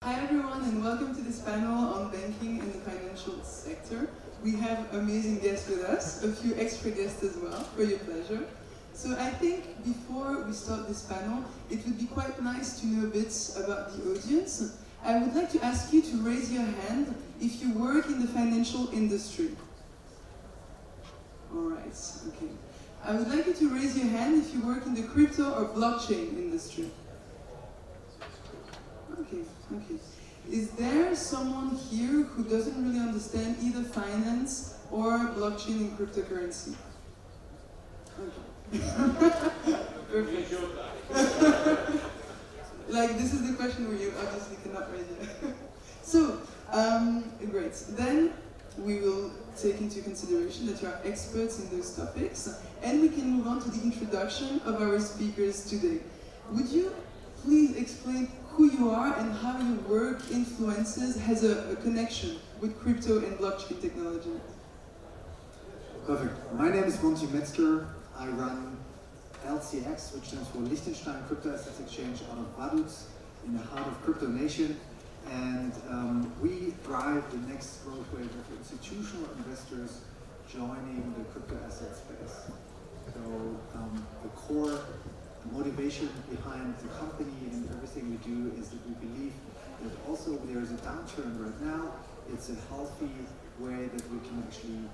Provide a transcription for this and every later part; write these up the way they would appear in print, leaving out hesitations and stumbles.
Hi everyone and welcome to this panel on banking and the financial sector. We have amazing guests with us, a few extra guests as well, for your pleasure. So I think before we start this panel, it would be quite nice to know a bit about the audience. I would like to ask you to raise your hand if you work in the financial industry. Alright, okay. I would like you to raise your hand if you work in the crypto or blockchain industry. Okay. Is there someone here who doesn't really understand either finance or blockchain and cryptocurrency? Okay. Perfect. Like, this is the question where you obviously cannot raise it. So, great. Then we will take into consideration that you are experts in those topics, and we can move on to the introduction of our speakers today. Would you please explain who you are and how your work influences, has a connection with crypto and blockchain technology? Perfect. My name is Monty Metzger. I run LCX, which stands for Liechtenstein Crypto Assets Exchange out of Vaduz in the heart of Crypto Nation. And we drive the next growth wave of institutional investors joining the crypto asset space. So the core motivation behind the company and everything we do is that we believe that also there is a downturn right now. It's a healthy way that we can actually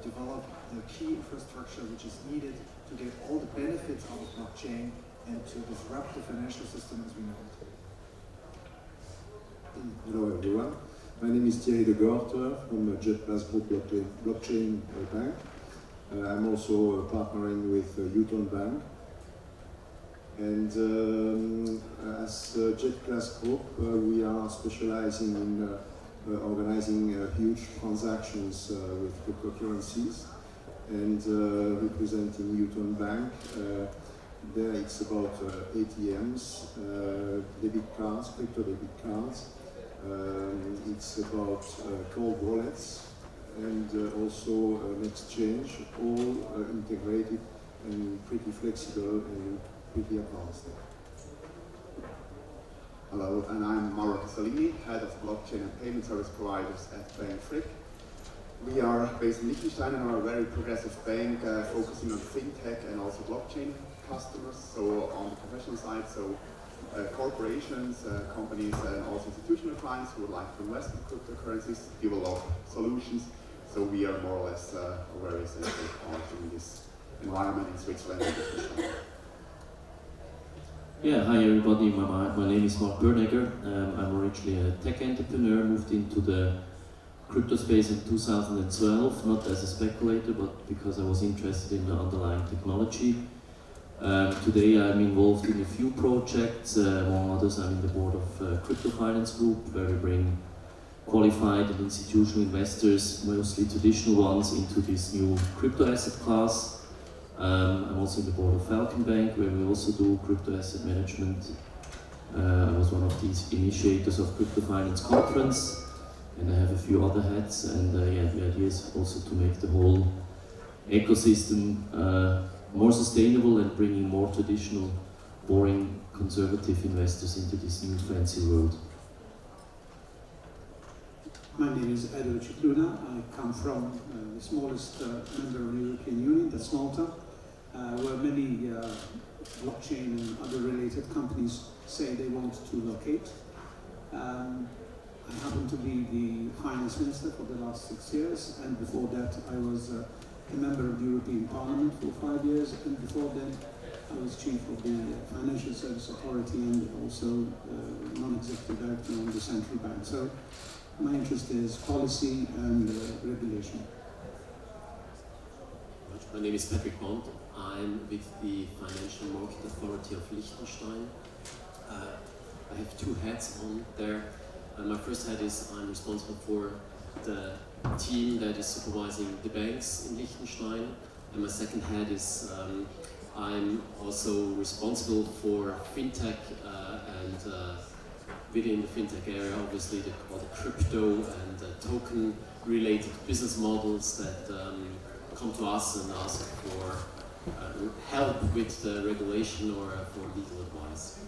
develop the key infrastructure which is needed to get all the benefits out of blockchain and to disrupt the financial system as we know it. Hello everyone, my name is Thierry de Gorte from Jet Plus Group Blockchain Bank. I'm also partnering with Uton Bank. And as Jet Plus Group, we are specializing in organizing huge transactions with cryptocurrencies and representing Uton Bank. There it's about ATMs, debit cards, crypto debit cards. It's about cold wallets and also an exchange, all integrated and pretty flexible and pretty advanced. Hello, and I'm Mauro Casalini, Head of Blockchain and Payment Service Providers at Bank Frick. We are based in Liechtenstein and are a very progressive bank focusing on fintech and also blockchain customers, so on the professional side, so corporations, companies and also institutional clients who would like to invest in cryptocurrencies, develop solutions, so we are more or less a very essential part in this environment in Switzerland and Liechtenstein. Yeah, hi everybody, my name is Mark Bernegger. I'm originally a tech entrepreneur, moved into the crypto space in 2012, not as a speculator, but because I was interested in the underlying technology. Today I'm involved in a few projects, among others I'm in the board of Crypto Finance Group, where we bring qualified and institutional investors, mostly traditional ones, into this new crypto asset class. I'm also in the board of Falcon Bank, where we also do crypto asset management. I was one of these initiators of Crypto Finance Conference, and I have a few other hats, and yeah, the idea is also to make the whole ecosystem more sustainable and bringing more traditional, boring, conservative investors into this new fancy world. My name is Edo Cicluna. I come from the smallest member of the European Union, that's Malta, where many blockchain and other related companies say they want to locate. I happen to be the finance minister for the last 6 years, and before that I was a member of the European Parliament for 5 years, and before then I was chief of the Financial Service Authority and also non-executive director of the central bank. So my interest is policy and regulation. My name is Patrick Bond. I'm with the Financial Market Authority of Liechtenstein. I have two hats on there. My first hat is I'm responsible for the team that is supervising the banks in Liechtenstein. And my second hat is I'm also responsible for fintech and within the fintech area, obviously all the crypto and token related business models that come to us and ask for help with the regulation or for legal advice.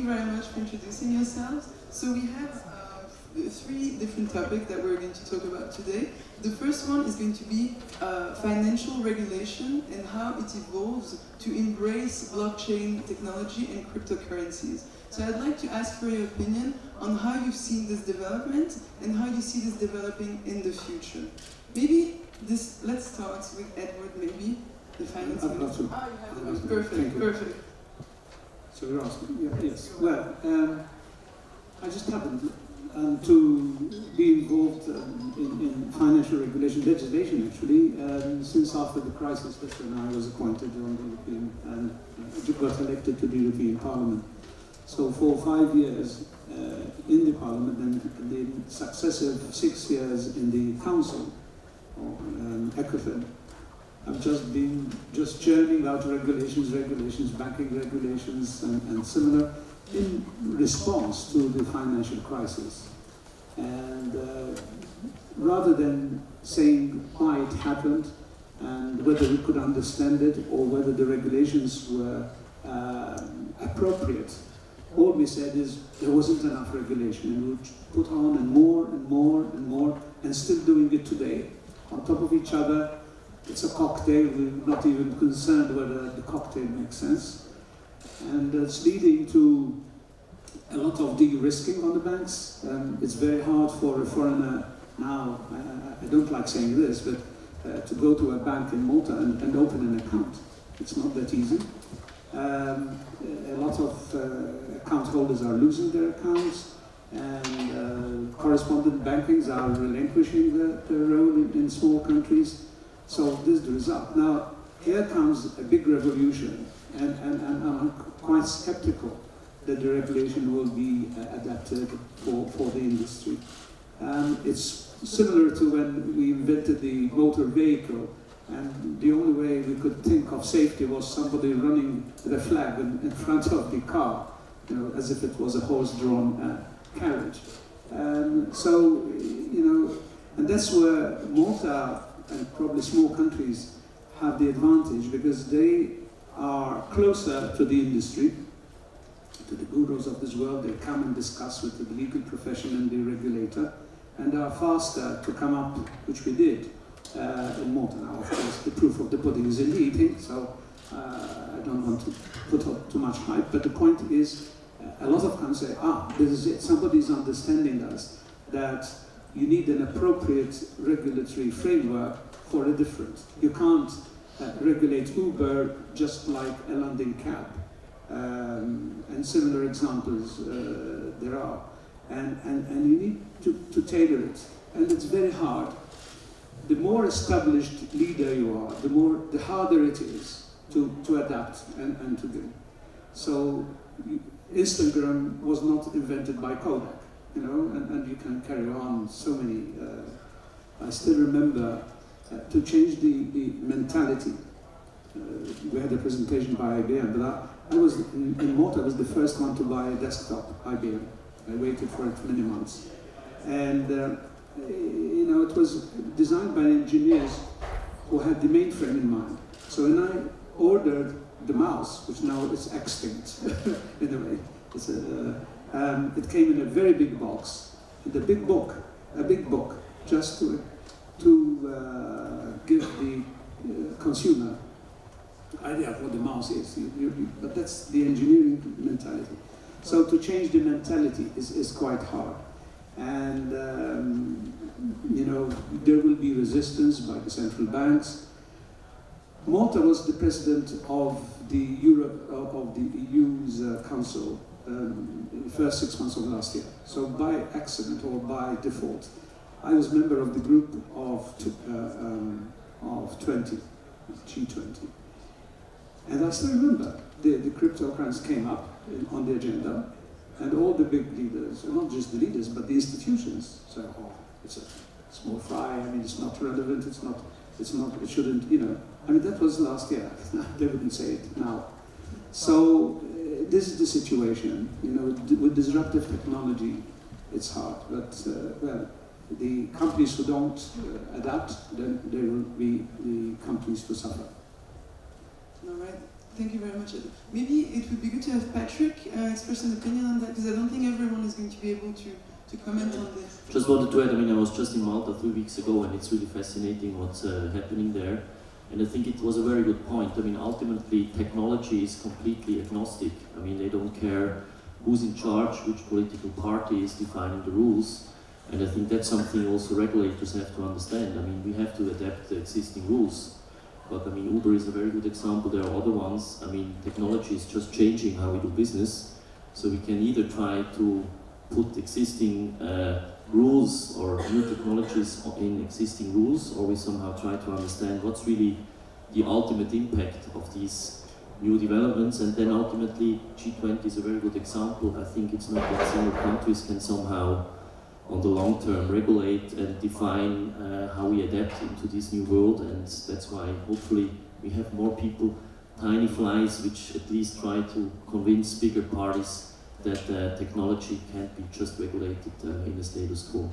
very much for introducing yourselves. So we have 3 different topics that we're going to talk about today. The first one is going to be financial regulation and how it evolves to embrace blockchain technology and cryptocurrencies. So I'd like to ask for your opinion on how you've seen this development and how you see this developing in the future. Maybe let's start with Edward, maybe, the finance minister. Ah, you have it. Perfect, perfect. So you're asking, yes. Well, I just happened to be involved in financial regulation legislation, actually, since after the crisis. That's when I was appointed on the European and got elected to the European Parliament. So for 5 years in the Parliament and the successive 6 years in the Council, or ECOFIN, I've just been churning out regulations, banking regulations, and similar in response to the financial crisis. And rather than saying why it happened and whether we could understand it or whether the regulations were appropriate, all we said is there wasn't enough regulation, and we put on and more and more and more, and still doing it today, on top of each other. It's a cocktail. We're not even concerned whether the cocktail makes sense. And it's leading to a lot of de-risking on the banks. It's very hard for a foreigner now, I don't like saying this, but to go to a bank in Malta and open an account. It's not that easy. A lot of account holders are losing their accounts, and correspondent bankings are relinquishing their role in small countries. So this is the result. Now, here comes a big revolution, and I'm quite skeptical that the regulation will be adapted for the industry. It's similar to when we invented the motor vehicle, and the only way we could think of safety was somebody running the flag in front of the car, as if it was a horse-drawn carriage. So, and that's where Malta and probably small countries have the advantage, because they are closer to the industry, to the gurus of this world. They come and discuss with the legal profession and the regulator, and are faster to come up, which we did in Malta. Now, of course, the proof of the pudding is in the eating, so I don't want to put up too much hype, but the point is, a lot of countries say, this is it, somebody's understanding us, that you need an appropriate regulatory framework for a difference. You can't regulate Uber just like a London cab. And similar examples there are. And you need to tailor it. And it's very hard. The more established leader you are, the harder it is to adapt and to do. So Instagram was not invented by Kodak. And you can carry on so many. I still remember to change the mentality. We had a presentation by IBM, but I was in Malta. I was the first one to buy a desktop IBM. I waited for it many months, and it was designed by engineers who had the mainframe in mind. So when I ordered the mouse, which now is extinct in a way, it came in a very big box, with a big book, just to give the consumer idea of what the mouse is. But that's the engineering mentality. So to change the mentality is quite hard. And there will be resistance by the central banks. Malta was the president of the EU's Council the first 6 months of last year. So by accident or by default, I was member of the group of 20, G20. And I still remember the cryptocurrency came up on the agenda, and all the big leaders, and not just the leaders, but the institutions, said, it's a small fry, it's not relevant, it shouldn't, that was last year. They wouldn't say it now. So this is the situation, with disruptive technology, it's hard, but the companies who don't adapt, then they will be the companies to suffer. All right. Thank you very much, Edu. Maybe it would be good to have Patrick express an opinion on that, because I don't think everyone is going to be able to comment on this. Just wanted to add, I mean, I was just in Malta 3 weeks ago, and it's really fascinating what's happening there. And I think it was a very good point. I mean, ultimately, technology is completely agnostic. I mean, they don't care who's in charge, which political party is defining the rules. And I think that's something also regulators have to understand. I mean, we have to adapt the existing rules. But I mean, Uber is a very good example. There are other ones. I mean, technology is just changing how we do business. So we can either try to put existing rules or new technologies in existing rules, or we somehow try to understand what's really the ultimate impact of these new developments. And then ultimately, G20 is a very good example. I think it's not that single countries can somehow on the long term regulate and define how we adapt into this new world, and that's why hopefully we have more people, tiny flies, which at least try to convince bigger parties that technology can't be just regulated in the status quo.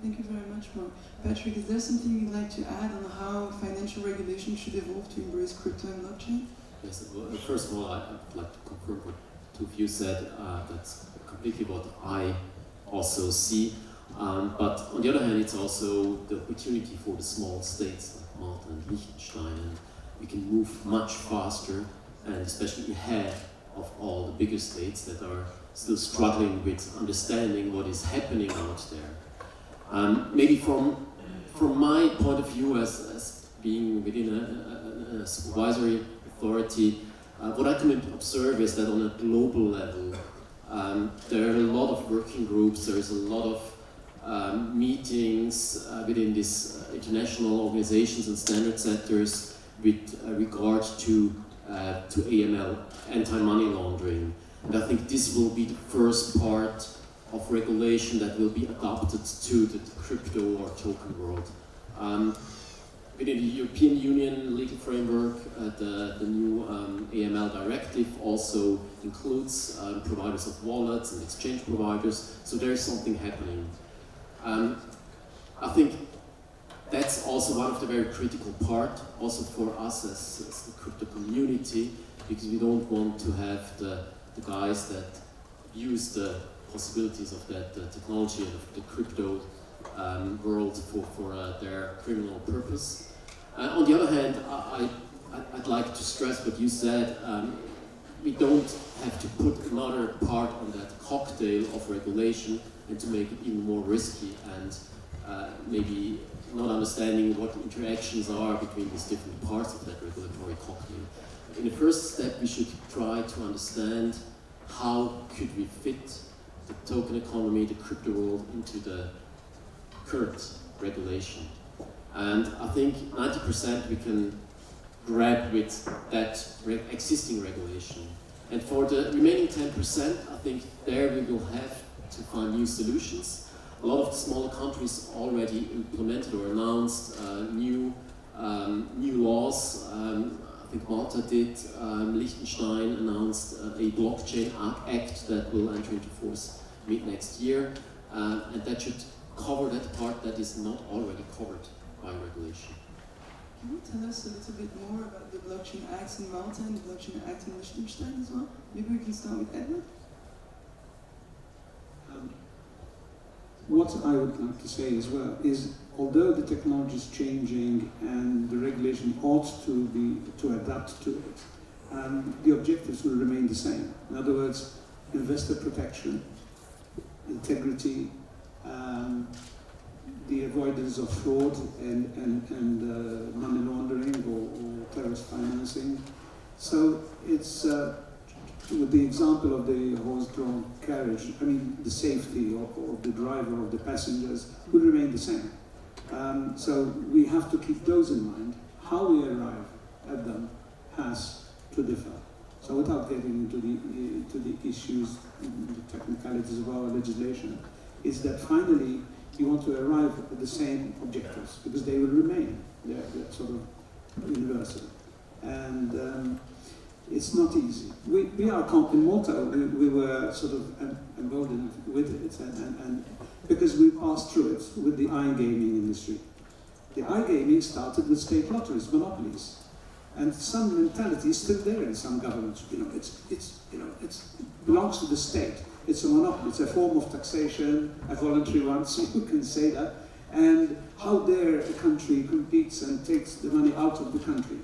Thank you very much, Mark. Patrick, is there something you'd like to add on how financial regulation should evolve to embrace crypto and blockchain? Yes, well, first of all, I'd like to confirm what two of you said. That's completely what I also see. But on the other hand, it's also the opportunity for the small states like Malta and Liechtenstein, and we can move much faster, and especially ahead of all the bigger states that are still struggling with understanding what is happening out there. Maybe from my point of view as being within a supervisory authority, what I can observe is that on a global level, there are a lot of working groups, there is a lot of meetings within these international organizations and standard setters with regard to AML, anti-money laundering. And I think this will be the first part of regulation that will be adapted to the crypto or token world. Within the European Union legal framework, the new AML directive also includes providers of wallets and exchange providers, so there is something happening. I think that's also one of the very critical part, also for us as the crypto community, because we don't want to have the guys that use the possibilities of that technology and of the crypto world for their criminal purpose. On the other hand, I'd like to stress what you said. We don't have to put another part on that cocktail of regulation and to make it even more risky and maybe not understanding what interactions are between these different parts of that regulatory cocktail. In the first step, we should try to understand how could we fit the token economy, the crypto world, into the current regulation. And I think 90% we can grab with that existing regulation. And for the remaining 10%, I think there we will have to find new solutions. A lot of the smaller countries already implemented or announced new laws. I think Malta did. Liechtenstein announced a blockchain act that will enter into force mid next year, and that should cover that part that is not already covered by regulation. Can you tell us a little bit more about the blockchain acts in Malta and the blockchain act in Liechtenstein as well? Maybe we can start with Edward. What I would like to say as well is, although the technology is changing and the regulation ought to adapt to it, the objectives will remain the same. In other words, investor protection, integrity, the avoidance of fraud and money laundering or terrorist financing. So it's with the example of the horse-drawn carriage, I mean, the safety of the driver, of the passengers, will remain the same. So we have to keep those in mind. How we arrive at them has to differ. So without getting into the issues, the technicalities of our legislation, is that finally you want to arrive at the same objectives, because they will remain. They're sort of universal. And it's not easy. We are in Malta. We were sort of emboldened with it, and because we passed through it with the iGaming industry. The iGaming started with state lotteries, monopolies, And some mentality is still there in some governments. It belongs to the state. It's a monopoly. It's a form of taxation, a voluntary one, so you can say that. And how dare a country competes and takes the money out of the country,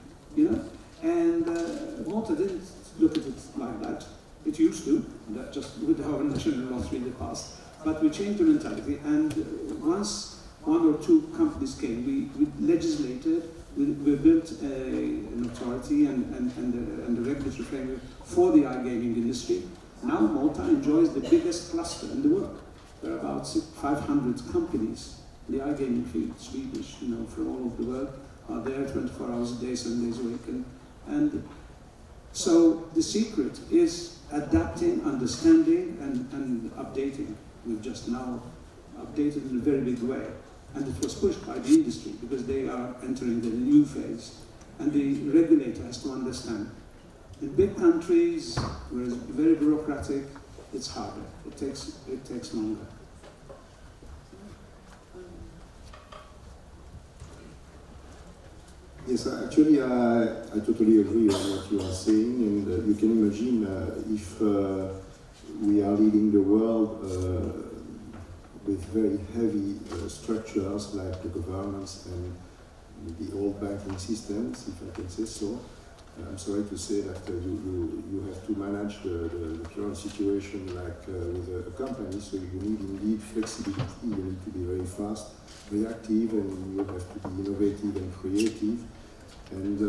And Malta didn't look at it like that. It used to, that just with our national lottery in the past. But we changed the mentality, and once one or two companies came, we legislated, we built an authority and a regulatory framework for the iGaming industry. Now Malta enjoys the biggest cluster in the world. There are about 500 companies in the iGaming field, Swedish, from all over the world, are there 24 hours a day, 7 days a week. And so the secret is adapting, understanding, and updating. We've just now updated in a very big way. And it was pushed by the industry because they are entering the new phase. And the regulator has to understand. In big countries, where it's very bureaucratic, it's harder. It takes longer. Yes, actually, I totally agree on what you are saying, and you can imagine if we are leading the world with very heavy structures like the governance and the old banking systems, if I can say so. I'm sorry to say that you have to manage the current situation like with a company, so you need indeed flexibility, you need to be very fast, reactive, and you have to be innovative and creative. And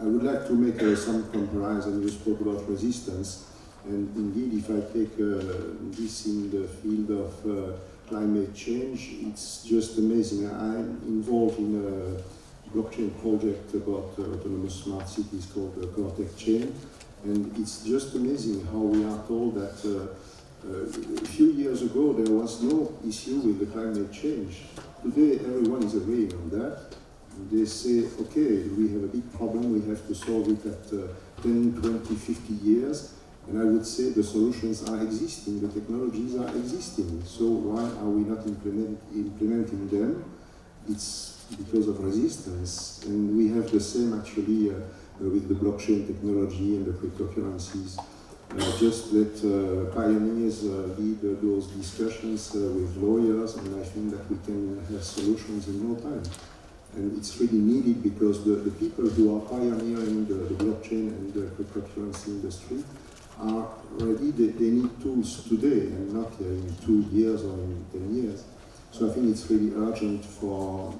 I would like to make some comparison. You spoke about resistance, and indeed if I take this in the field of climate change, it's just amazing. I'm involved in a blockchain project about autonomous smart cities called the Cortex Chain, and it's just amazing how we are told that a few years ago there was no issue with the climate change. Today everyone is agreeing on that. They say, okay, we have a big problem, we have to solve it at 10, 20, 50 years. And I would say the solutions are existing, the technologies are existing. So why are we not implementing them? It's because of resistance. And we have the same actually with the blockchain technology and the cryptocurrencies. Just let pioneers lead those discussions with lawyers, and I think that we can have solutions in no time. And it's really needed because the people who are pioneering the blockchain and the cryptocurrency industry are ready. They need tools today and not in 2 years or in 10 years. So I think it's really urgent for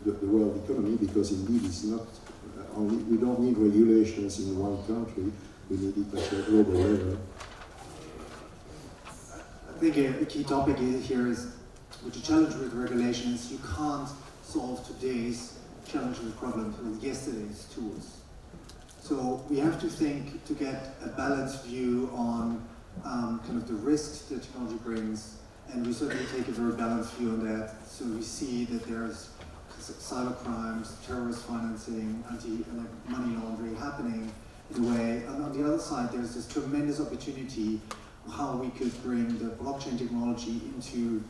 the world economy, because indeed it's not only, we don't need regulations in one country, we need it at a global level. I think a key topic here is, with the challenge with regulations, you can't solve today's challenging problems with yesterday's tools. So we have to think to get a balanced view on kind of the risks that technology brings, and we certainly take a very balanced view on that. So we see that there's cyber crimes, terrorist financing, anti-money laundering happening in a way. And on the other side, there's this tremendous opportunity how we could bring the blockchain technology into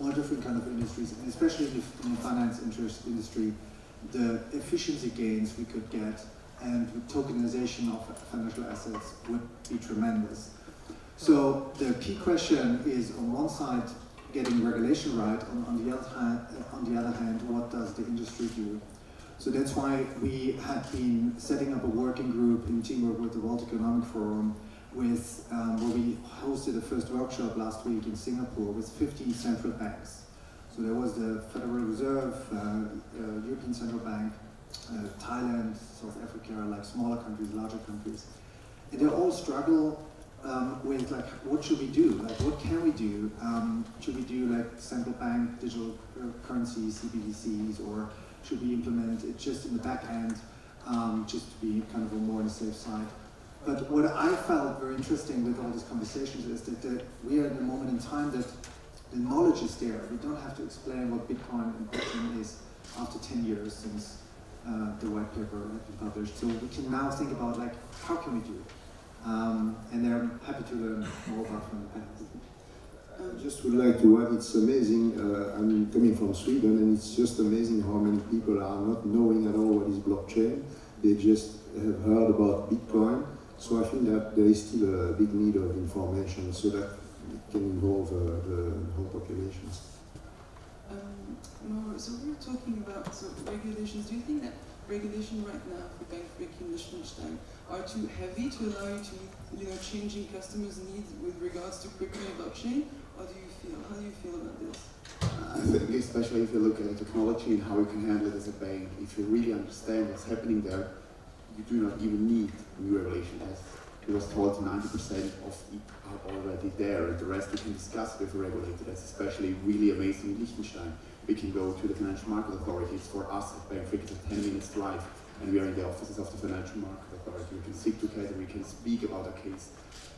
all different kind of industries, and especially in the finance industry, the efficiency gains we could get and the tokenization of financial assets would be tremendous. So the key question is, on one side, getting regulation right, on the other hand, what does the industry do? So that's why we had been setting up a working group in teamwork with the World Economic Forum, with where we hosted the first workshop last week in Singapore with 15 central banks. So there was the Federal Reserve, European Central Bank, Thailand, South Africa, like smaller countries, larger countries. And they all struggle with like, what should we do? Like, what can we do? Should we do like central bank digital currencies, CBDCs, or should we implement it just in the back end, just to be kind of more on the safe side? But what I felt very interesting with all these conversations is that we are in a moment in time that the knowledge is there. We don't have to explain what Bitcoin and blockchain is after 10 years since the white paper had been published. So we can now think about like, how can we do it? And they're happy to learn more about from the past. I just would like to add, it's amazing, I'm coming from Sweden, and it's just amazing how many people are not knowing at all what is blockchain. They just have heard about Bitcoin. So I think that there is still a big need of information so that it can involve the whole populations. So we're talking about regulations. Do you think that regulation right now for Bank Frick in Liechtenstein are too heavy to allow you to meet, changing customers' needs with regards to crypto and blockchain? Or how do you feel about this? I think especially if you look at the technology and how you can handle it as a bank, if you really understand what's happening there, you do not even need new regulation. As it was told, 90% of it are already there, and the rest we can discuss with the regulator. That's especially really amazing in Liechtenstein. We can go to the financial market authorities. For us at Bank Frick, it's a 10 minutes drive, and we are in the offices of the financial market authority. We can sit together, we can speak about a case,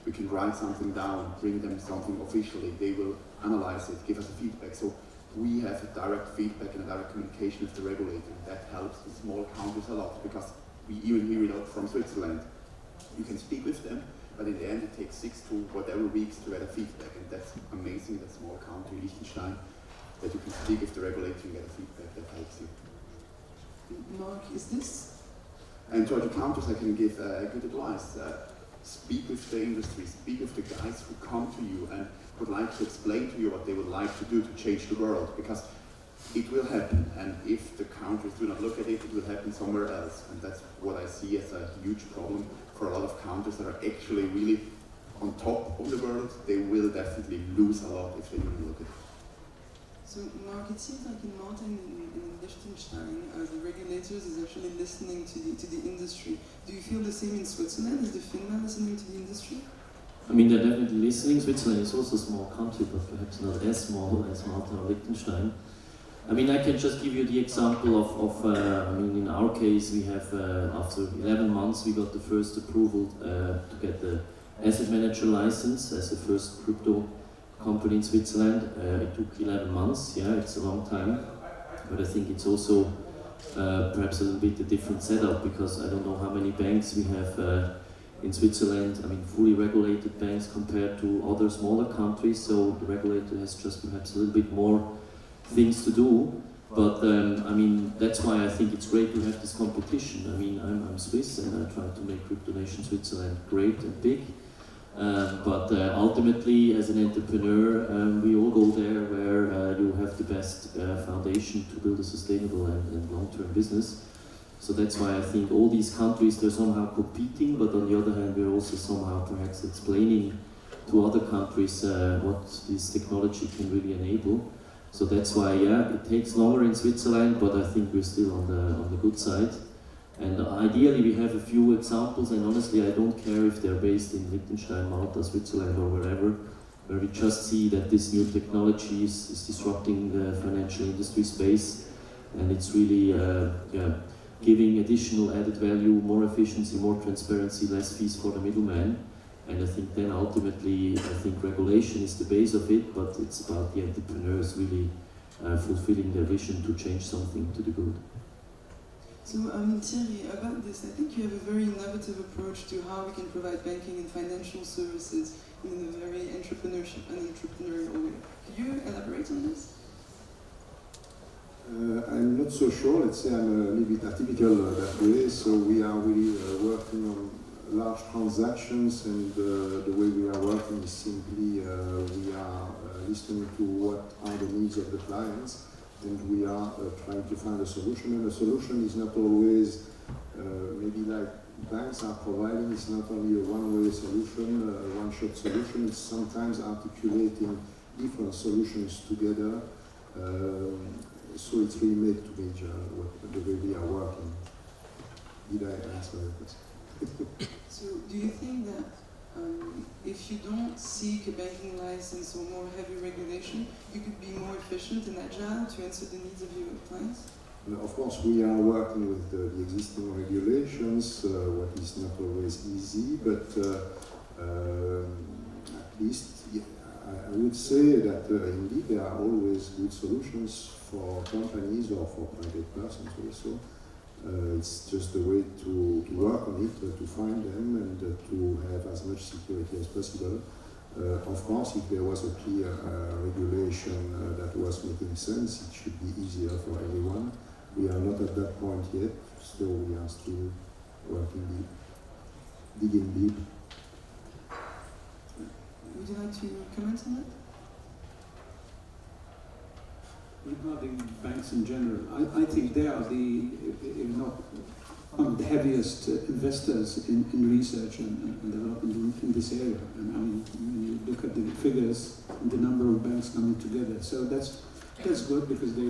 we can write something down, bring them something officially. They will analyze it, give us a feedback. So we have a direct feedback and a direct communication with the regulator. That helps the small countries a lot, because we even hear it out from Switzerland. You can speak with them, but in the end it takes 6 to whatever weeks to get a feedback, and that's amazing, that small country, Liechtenstein, that you can speak with the regulator and get a feedback that helps you. Mark, is this? And to other countries I can give good advice. Speak with the industry, speak with the guys who come to you and would like to explain to you what they would like to do to change the world, because it will happen, and if the countries do not look at it, it will happen somewhere else. And that's what I see as a huge problem for a lot of countries that are actually really on top of the world. They will definitely lose a lot if they don't look at it. So, Mark, it seems like in Malta and in Liechtenstein, the regulators is actually listening to the industry. Do you feel the same in Switzerland? Is the FINMA listening to the industry? I mean, they're definitely listening. Switzerland is also a small country, but perhaps not as small as Malta or Liechtenstein. I mean, I can just give you the example of I mean, in our case, we have, after 11 months, we got the first approval to get the asset manager license as the first crypto company in Switzerland. It took 11 months, yeah, it's a long time, but I think it's also perhaps a little bit a different setup, because I don't know how many banks we have in Switzerland, I mean, fully regulated banks compared to other smaller countries, so the regulator has just perhaps a little bit more things to do, but I mean, that's why I think it's great to have this competition. I mean, I'm Swiss and I try to make Crypto Nation Switzerland great and big, but ultimately, as an entrepreneur, we all go there where you have the best foundation to build a sustainable and long-term business. So that's why I think all these countries, they're somehow competing, but on the other hand, we're also somehow perhaps explaining to other countries what this technology can really enable. So that's why, yeah, it takes longer in Switzerland, but I think we're still on the good side. And ideally, we have a few examples, and honestly, I don't care if they're based in Liechtenstein, Malta, Switzerland, or wherever, where we just see that this new technology is disrupting the financial industry space, and it's really giving additional added value, more efficiency, more transparency, less fees for the middleman. And I think then ultimately, I think regulation is the base of it, but it's about the entrepreneurs really fulfilling their vision to change something to the good. So, Thierry, about this, I think you have a very innovative approach to how we can provide banking and financial services in a very entrepreneurial way. Could you elaborate on this? I'm not so sure. Let's say I'm a little bit atypical that way. So we are really working on large transactions, and the way we are working is simply we are listening to what are the needs of the clients, and we are trying to find a solution. And the solution is not always maybe like banks are providing. It's not only a one-way solution, a one-shot solution. It's sometimes articulating different solutions together. So it's really made to measure the way we are working. Did I answer your question? So, do you think that if you don't seek a banking license or more heavy regulation, you could be more efficient and agile to answer the needs of your clients? Of course, we are working with the existing regulations, what is not always easy, but at least I would say that indeed there are always good solutions for companies or for private persons also. It's just a way to work on it, to find them, and to have as much security as possible. Of course, if there was a clear regulation that was making sense, it should be easier for everyone. We are not at that point yet, so we are still working deep, digging deep. Would you like to comment on that? Regarding banks in general, I think they are the, if not one of the heaviest investors in research and development in this area. And I mean, when you look at the figures and the number of banks coming together, so that's good because they,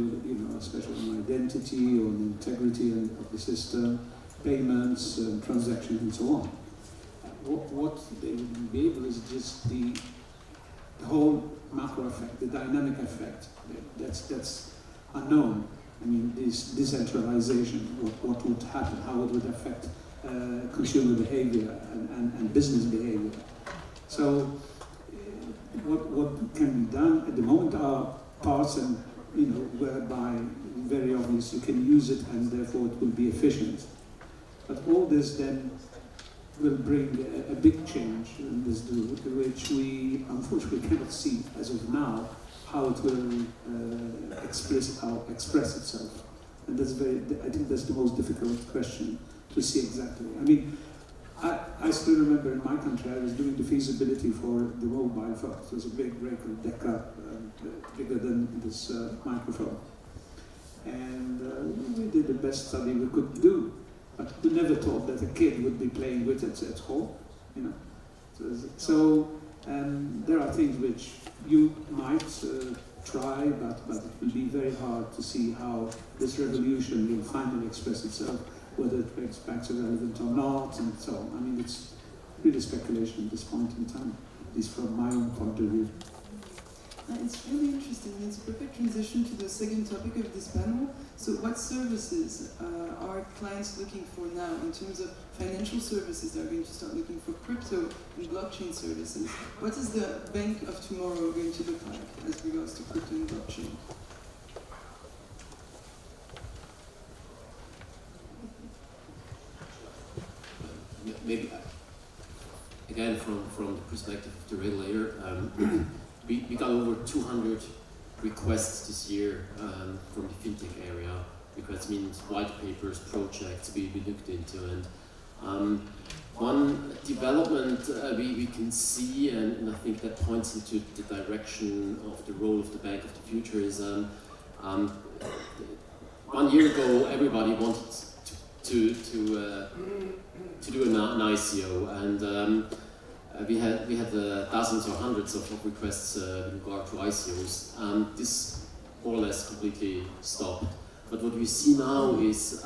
especially on identity, on integrity of the system, payments, transactions, and so on. What they will be able is just the whole macro effect, the dynamic effect. That's unknown. I mean, this decentralization, what would happen, how it would affect consumer behavior and business behavior. So, what can be done at the moment are parts and whereby very obvious you can use it and therefore it will be efficient. But all this then will bring a big change in this do, which we unfortunately cannot see as of now how it will express itself. And that's I think that's the most difficult question to see exactly. I mean, I still remember in my country I was doing the feasibility for the mobile phone. It was a big record, Deca, bigger than this microphone. And we did the best study we could do. But we never thought that a kid would be playing with it at home, So there are things which you might try, but it will be very hard to see how this revolution will finally express itself, whether it makes banks relevant or not, and so on. I mean, it's really speculation at this point in time, at least from my own point of view. It's really interesting. It's a perfect transition to the second topic of this panel. So what services are clients looking for now in terms of financial services? They're going to start looking for crypto and blockchain services. What is the bank of tomorrow going to look like as regards to crypto and blockchain? Maybe, again, from the perspective of the regulator, we got over 200 requests this year from the fintech area. Requests means white papers, projects we looked into, and one development we can see, and I think that points into the direction of the role of the bank of the future is 1 year ago everybody wanted to do an ICO, and we had dozens or hundreds of requests in regard to ICOs. This more or less completely stopped. But what we see now is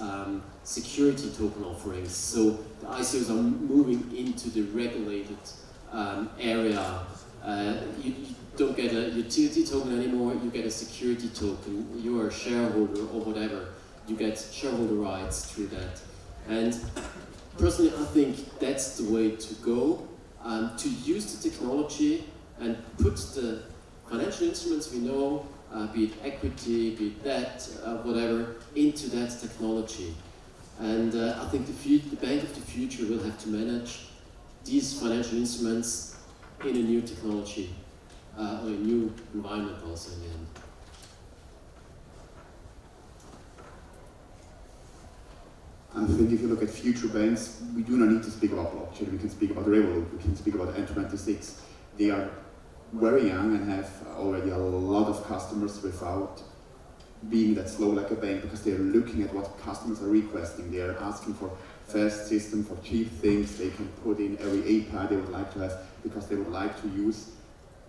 security token offerings. So the ICOs are moving into the regulated area. You don't get a utility token anymore, you get a security token. You are a shareholder or whatever. You get shareholder rights through that. And personally, I think that's the way to go. To use the technology and put the financial instruments we know, be it equity, be it debt, whatever, into that technology. And I think the bank of the future will have to manage these financial instruments in a new technology, or a new environment also in the end. I think if you look at future banks, we do not need to speak about blockchain, we can speak about Revolut, we can speak about N26. They are very young and have already a lot of customers without being that slow like a bank, because they are looking at what customers are requesting. They are asking for fast system, for cheap things. They can put in every API they would like to have, because they would like to use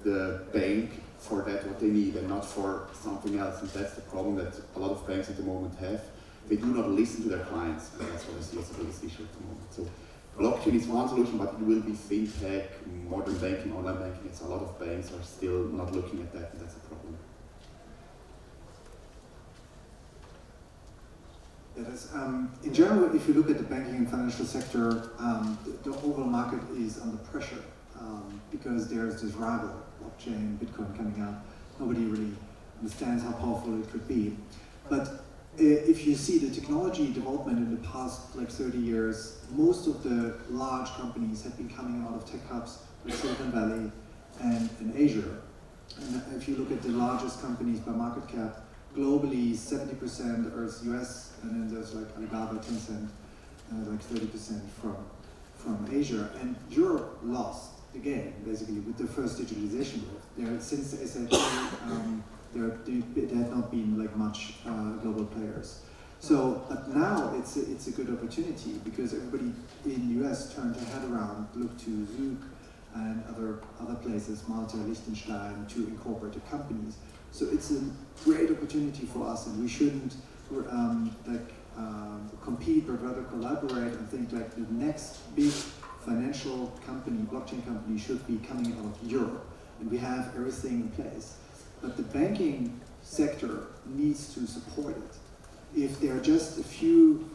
the bank for that what they need and not for something else. And that's the problem that a lot of banks at the moment have. They do not listen to their clients, and that's what I see as the biggest issue at the moment. So blockchain is one solution, but it will be fintech, modern banking, online banking. It's a lot of banks are still not looking at that, and that's a problem. That is, in general, if you look at the banking and financial sector, the overall market is under pressure because there's this rival, blockchain, Bitcoin coming out. Nobody really understands how powerful it could be. But if you see the technology development in the past 30 years, most of the large companies have been coming out of tech hubs like Silicon Valley, and in Asia. And if you look at the largest companies by market cap, globally 70% are US, and then there's like Alibaba, Tencent, like 30% from Asia. And Europe lost the game, basically, with the first digitalization wave. Since the SAP, there had not been like much global players. So, but now it's a good opportunity because everybody in the US turned their head around, looked to Zug and other places, Malta, Liechtenstein, to incorporate the companies. So it's a great opportunity for us, and we shouldn't compete, but rather collaborate and think like the next big financial company, blockchain company, should be coming out of Europe, and we have everything in place. But the banking sector needs to support it. If there are just a few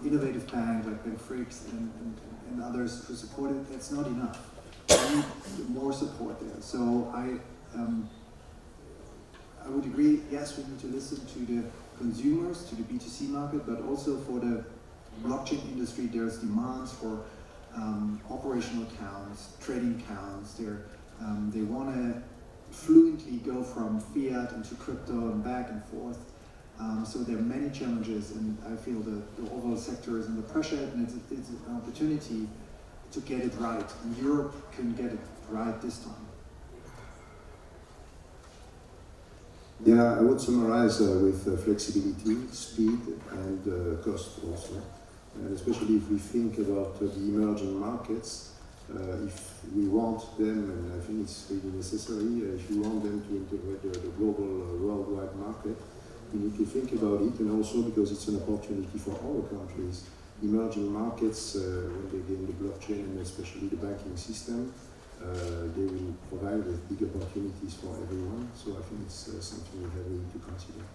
innovative banks like Bank Fricks and others who support it, that's not enough. We need more support there. So I would agree, yes, we need to listen to the consumers, to the B2C market, but also for the blockchain industry, there's demands for operational accounts, trading accounts. They want to fluently go from fiat into crypto and back and forth. So there are many challenges, and I feel the overall sector is under pressure, and it's an opportunity to get it right. And Europe can get it right this time. Yeah, I would summarize with flexibility, speed, and cost also. And especially if we think about the emerging markets, if we want them, and I think it's really necessary, if you want them to integrate the global worldwide market, we need to think about it, and also because it's an opportunity for all countries. Emerging markets, when they gain the blockchain and especially the banking system, they will provide with big opportunities for everyone. So I think it's something we have really to consider.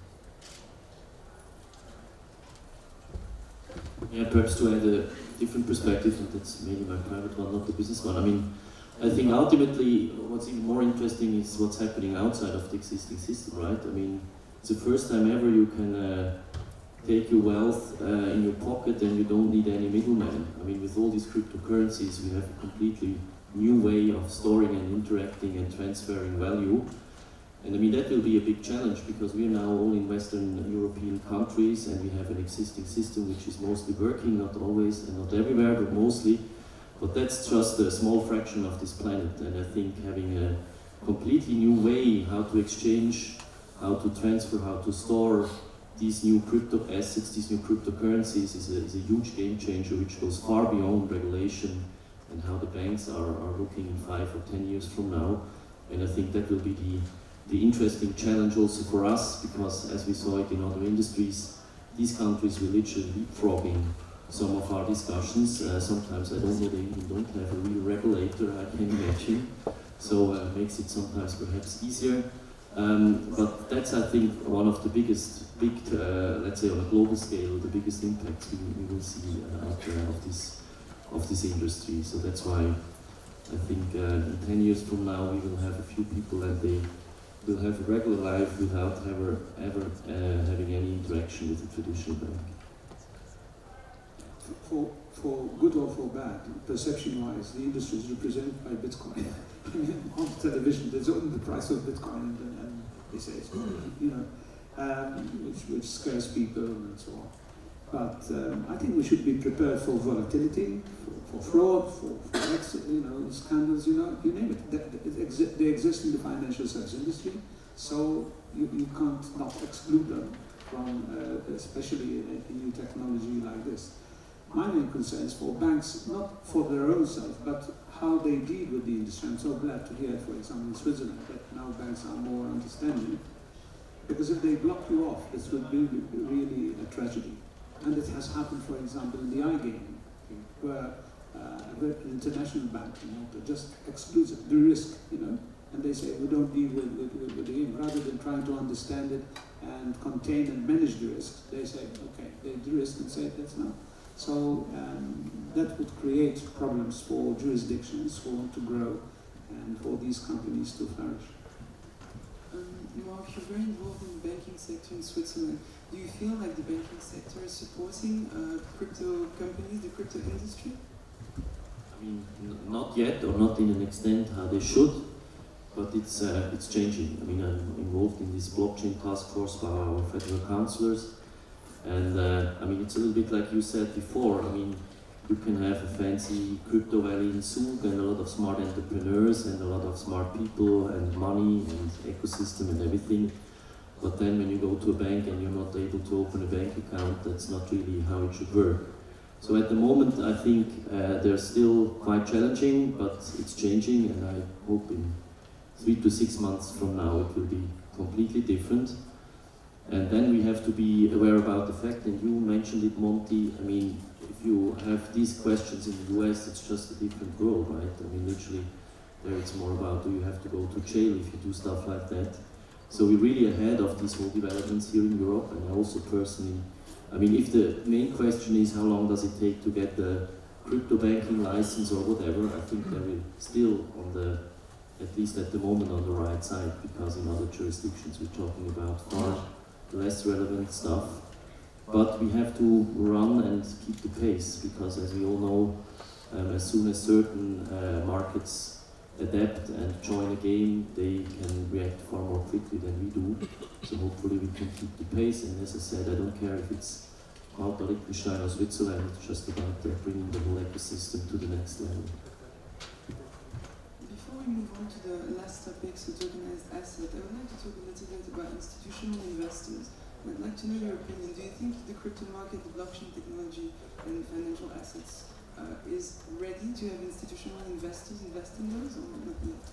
Yeah, perhaps to add a different perspective, and that's maybe my private one, not the business one. I mean, I think ultimately what's even more interesting is what's happening outside of the existing system, right? I mean, it's the first time ever you can take your wealth in your pocket and you don't need any middleman. I mean, with all these cryptocurrencies, we have a completely new way of storing and interacting and transferring value. And I mean, that will be a big challenge because we are now all in Western European countries and we have an existing system which is mostly working, not always and not everywhere, but mostly. But that's just a small fraction of this planet. And I think having a completely new way how to exchange, how to transfer, how to store these new crypto assets, these new cryptocurrencies is a huge game changer which goes far beyond regulation and how the banks are looking in 5 or 10 years from now. And I think that will be the interesting challenge also for us, because as we saw it in other industries, these countries will literally leapfrogging some of our discussions. Sometimes I don't know, they even don't have a real regulator, I can imagine. So it makes it sometimes perhaps easier. But that's, I think, one of the biggest, let's say on a global scale, the biggest impacts we will see out there of this industry. So that's why I think in 10 years from now we will have a few people and they will have a regular life without ever having any interaction with a traditional bank. For good or for bad, perception-wise, the industry is represented by Bitcoin. On television, there's only the price of Bitcoin, and they say it's which scares people and so on. But I think we should be prepared for volatility, for fraud, for scandals, you name it. They exist in the financial service industry, so you can't not exclude them from, especially a new technology like this. My main concern is for banks, not for their own self, but how they deal with the industry. I'm so glad to hear, for example, in Switzerland, that now banks are more understanding. Because if they block you off, this would be really a tragedy. And it has happened, for example, in the iGaming, where an international bank just excludes the risk, and they say we don't deal with the game. Rather than trying to understand it and contain and manage the risk, they say, okay, the risk and say that's not. So that would create problems for jurisdictions who want to grow and for these companies to flourish. Mark, you're very involved in the banking sector in Switzerland. Do you feel like the banking sector is supporting crypto companies, the crypto industry? I mean, not yet, or not in an extent how they should. but it's changing. I mean, I'm involved in this blockchain task force by our federal councillors, and I mean, it's a little bit like you said before. I mean, you can have a fancy crypto valley in Zug and a lot of smart entrepreneurs and a lot of smart people and money and ecosystem and everything. But then when you go to a bank and you're not able to open a bank account, that's not really how it should work. So at the moment, I think they're still quite challenging, but it's changing, and I hope in 3 to 6 months from now it will be completely different. And then we have to be aware about the fact, and you mentioned it, Monty, I mean, if you have these questions in the US, it's just a different world, right? I mean, literally, there it's more about, do you have to go to jail if you do stuff like that? So we're really ahead of these whole developments here in Europe, and I also personally, I mean, if the main question is how long does it take to get the crypto banking license or whatever, I think they're still on the, at least at the moment, on the right side, because in other jurisdictions we're talking about far less relevant stuff. But we have to run and keep the pace, because as we all know, as soon as certain markets adapt and join a game, they can react far more quickly than we do. So hopefully we can keep the pace, and as I said, I don't care if it's Malta, Liechtenstein or Switzerland, it's just about bringing the whole ecosystem to the next level. Before we move on to the last topic, so tokenized asset, I would like to talk a little bit about institutional investors. I'd like to know your opinion. Do you think the crypto market, the blockchain technology, and financial assets is ready to have institutional investors invest in those, or not yet?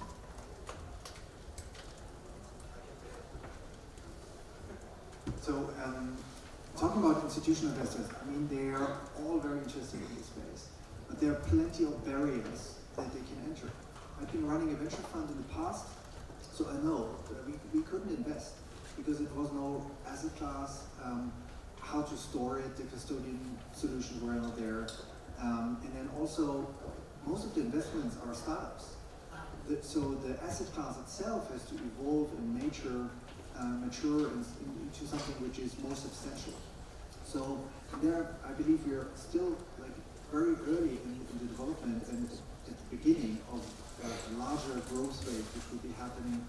So, talking about institutional investors, I mean, they are all very interested in this space, but there are plenty of barriers that they can enter. I've been running a venture fund in the past, so I know that we couldn't invest because it was no asset class, how to store it, the custodian solutions were not there, and then also most of the investments are startups. So the asset class itself has to evolve and mature into something which is more substantial. So there, I believe we are still like very early in the development and at the beginning of a larger growth rate which will be happening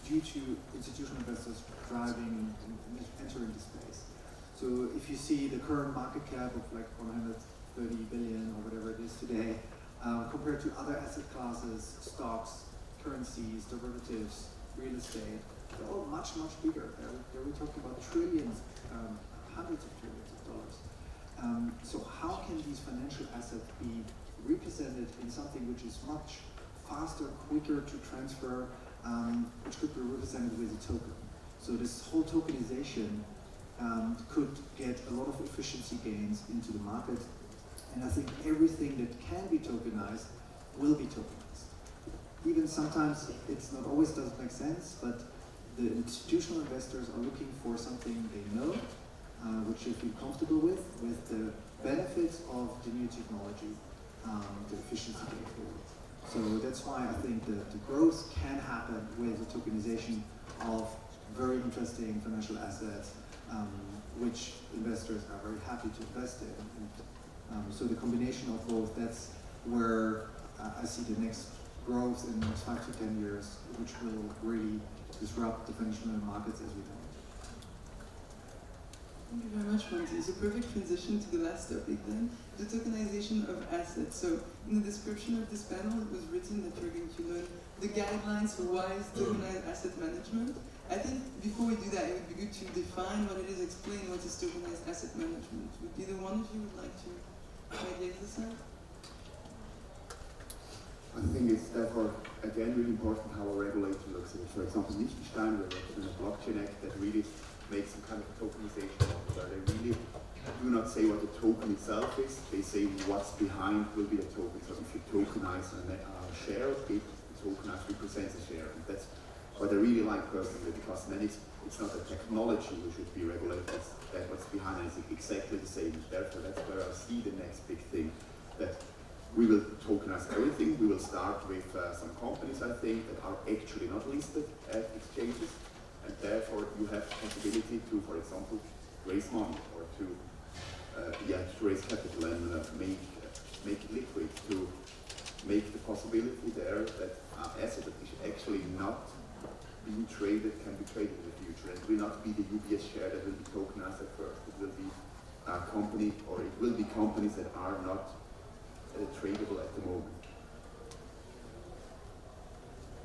due to institutional investors driving and entering the space. So if you see the current market cap of like 130 billion or whatever it is today, compared to other asset classes, stocks, currencies, derivatives, real estate, they're all much, much bigger. We're talking about trillions, hundreds of trillions of dollars. So how can these financial assets be represented in something which is much faster, quicker to transfer, which could be represented with a token? So this whole tokenization could get a lot of efficiency gains into the market, and I think everything that can be tokenized will be tokenized. Even sometimes it's not always doesn't make sense, but the institutional investors are looking for something they know, which they feel comfortable with the benefits of the new technology, the efficiency gain forward. So that's why I think that the growth can happen with the tokenization of very interesting financial assets, which investors are very happy to invest in. And, so the combination of both, that's where I see the next growth in the next 5 to 10 years, which will really disrupt the financial markets as we know it. Thank you very much, Monty. It's a perfect transition to the last topic then, the tokenization of assets. So in the description of this panel, it was written that you're going to learn the guidelines for wise tokenized asset management. I think before we do that, it would be good to define what it is, explain what is tokenized asset management. Would either one of you would like to try the exercise? I think it's therefore, again, really important how a regulator looks at it. For example, Liechtenstein, we're working on a blockchain act that really makes some kind of tokenization model, where they really do not say what the token itself is, they say what's behind will be the token. So if you tokenize a share, the tokenized represents a share. And that's what I really like personally, because then it's not the technology which should be regulated, it's that what's behind it is exactly the same. Therefore, that's where I see the next big thing, that we will tokenize everything. We will start with some companies, I think, that are actually not listed at exchanges, and therefore you have the possibility to, for example, raise money or to raise capital and make it liquid, to make the possibility there that an asset that is actually not being traded can be traded in the future. It will not be the UBS share that will be tokenized at first. It will be a company, or it will be companies that are not tradable at the moment.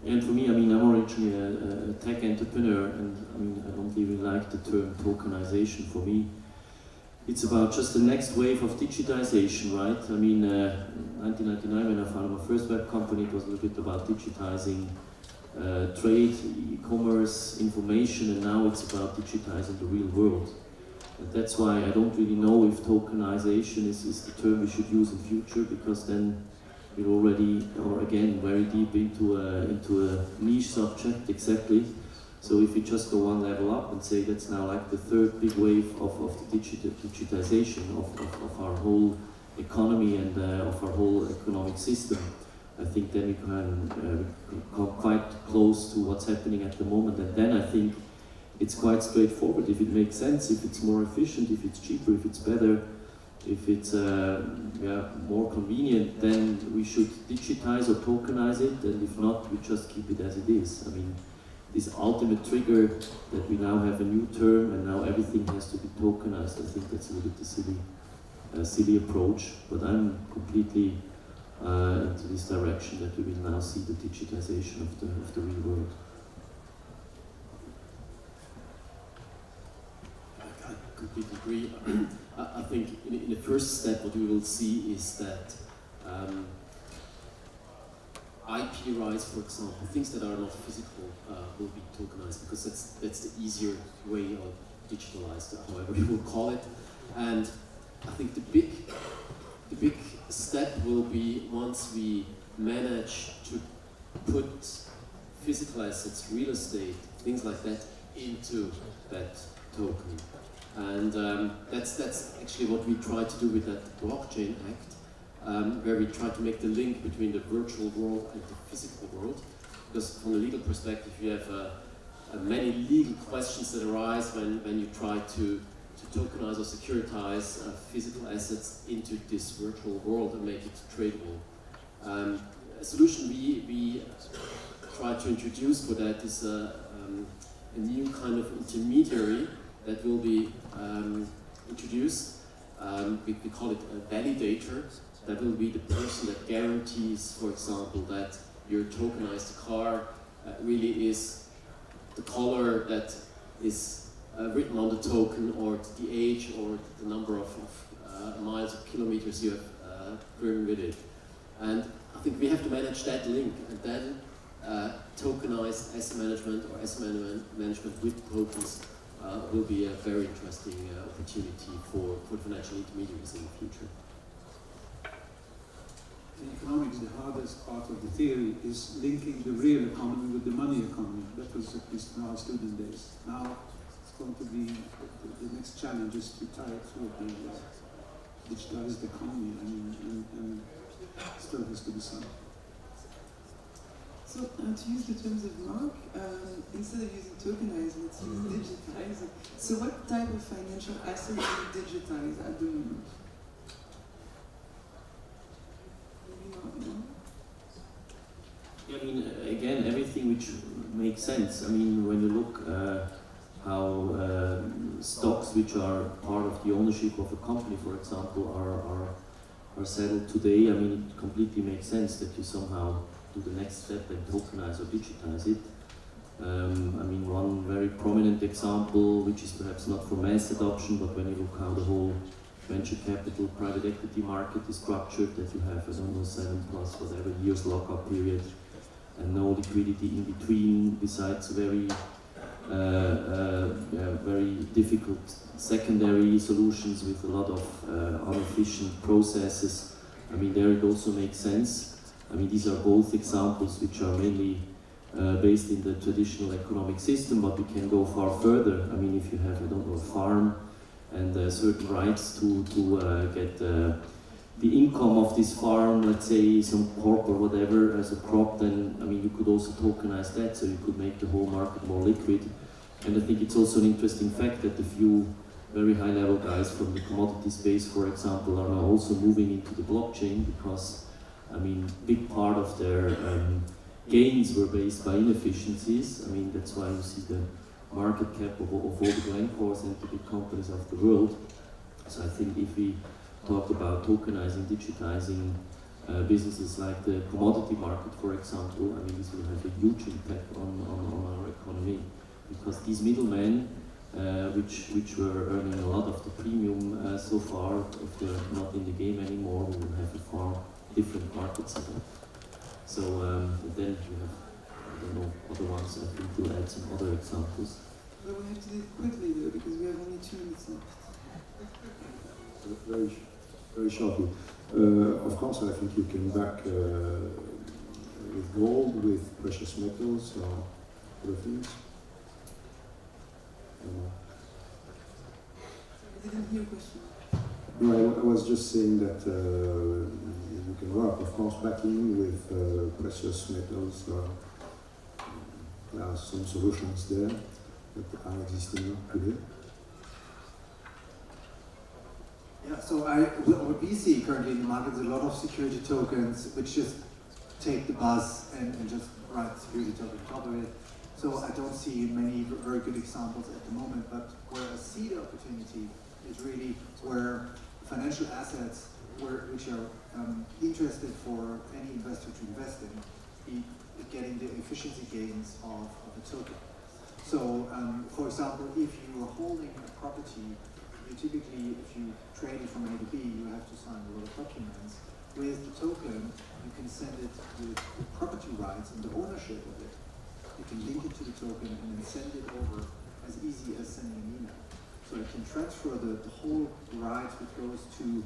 And for me, I mean, I'm originally a tech entrepreneur, and I mean, I don't really like the term tokenization. For me, it's about just the next wave of digitization, right? I mean, 1999, when I founded my first web company, it was a little bit about digitizing trade, e-commerce, information, and now it's about digitizing the real world. And that's why I don't really know if tokenization is the term we should use in future, because then we're already, or again, very deep into a niche subject, exactly. So if we just go one level up and say that's now like the third big wave of the digitization of our whole economy and of our whole economic system, I think then we can come quite close to what's happening at the moment. And then I think it's quite straightforward. If it makes sense, if it's more efficient, if it's cheaper, if it's better, if it's more convenient, then we should digitize or tokenize it, and if not, we just keep it as it is. I mean, this ultimate trigger that we now have a new term and now everything has to be tokenized, I think that's a little bit a silly approach, but I'm completely into this direction that we will now see the digitization of the real world. I completely agree. I think in the first step what we will see is that IP rights, for example, things that are not physical will be tokenized, because that's the easier way, or digitalized, however you will call it. And I think the big step will be once we manage to put physical assets, real estate, things like that, into that token. And that's actually what we try to do with that blockchain act, where we try to make the link between the virtual world and the physical world. Because from a legal perspective, you have many legal questions that arise when you try to tokenize or securitize physical assets into this virtual world and make it tradable. A solution we try to introduce for that is a new kind of intermediary that will be introduced. We call it a validator. That will be the person that guarantees, for example, that your tokenized car really is the color that is written on the token, or the age, or the number of miles or kilometers you have driven with it. And I think we have to manage that link, and then tokenized asset management or asset management with tokens will be a very interesting opportunity for financial intermediaries in the future. In economics, the hardest part of the theory is linking the real economy with the money economy. That was at least in our student days. Now it's going to be the next challenge is to tie it to the digitalized economy, and still has to be seen. So to use the terms of Mark, instead of using tokenize, let's use digitize. So what type of financial asset do you digitize at the moment? Yeah, I mean, again, everything which makes sense. I mean, when you look how stocks which are part of the ownership of a company, for example, are settled today, I mean, it completely makes sense that you somehow do the next step and tokenize or digitize it. I mean, one very prominent example, which is perhaps not for mass adoption, but when you look how the whole venture capital, private equity market is structured, that you have, I don't know, 7+ whatever years lockup period, and no liquidity in between, besides very difficult secondary solutions with a lot of inefficient processes. I mean, there it also makes sense. I mean, these are both examples which are mainly based in the traditional economic system, but we can go far further. I mean, if you have, I don't know, a farm and certain rights to get the income of this farm, let's say some crop or whatever as a crop, then I mean you could also tokenize that, so you could make the whole market more liquid. And I think it's also an interesting fact that a few very high-level guys from the commodity space, for example, are now also moving into the blockchain, because I mean, big part of their gains were based by inefficiencies. I mean, that's why you see the market cap of all the Glencores and the big companies of the world. So I think if we talk about tokenizing, digitizing businesses like the commodity market, for example, I mean, this will have a huge impact on our economy, because these middlemen, which were earning a lot of the premium so far, if they're not in the game anymore, we will have a far different market setup. So then you have, I don't know, other ones, I think we'll add some other examples. But we have to do it quickly though, because we have only 2 minutes left. Very shortly. Of course, I think you can back with gold, with precious metals, or other things. I didn't hear your question. No, I was just saying that you can work, of course, backing with precious metals. There are some solutions there that are existing today. Yeah, so what we see currently in the market is a lot of security tokens which just take the buzz and just write security token on top of it. So I don't see many very good examples at the moment, but where I see the opportunity is really where financial assets which are interested for any investor to invest in, be getting the efficiency gains of a token. So, for example, if you are holding a property, you typically, if you trade it from A to B, you have to sign a lot of documents. With the token, you can send it with the property rights and the ownership of it. You can link it to the token and then send it over as easy as sending an email. So it can transfer the whole rights which goes to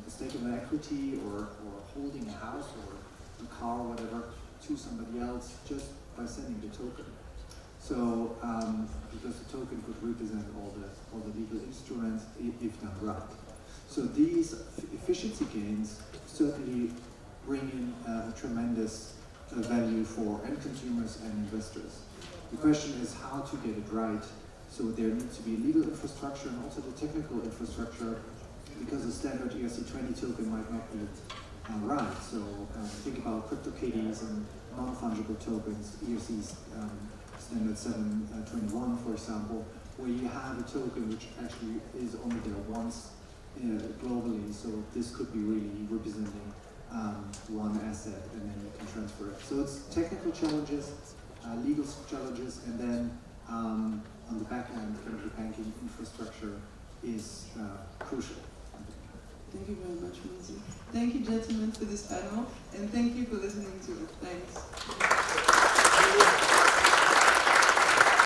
the stake of an equity or holding a house or a car or whatever to somebody else just by sending the token. So because the token could represent all the legal instruments if done right. So these efficiency gains certainly bring in a tremendous value for end consumers and investors. The question is how to get it right. So there needs to be legal infrastructure and also the technical infrastructure, because a standard ERC20 token might not be right. So think about CryptoKitties and non-fungible tokens, ERC's standard 721, for example, where you have a token which actually is only there once globally. So this could be really representing one asset, and then you can transfer it. So it's technical challenges, legal challenges, and then on the back end, the banking infrastructure is crucial. Thank you very much, Lindsay. Thank you, gentlemen, for this panel, and thank you for listening to it. Thanks.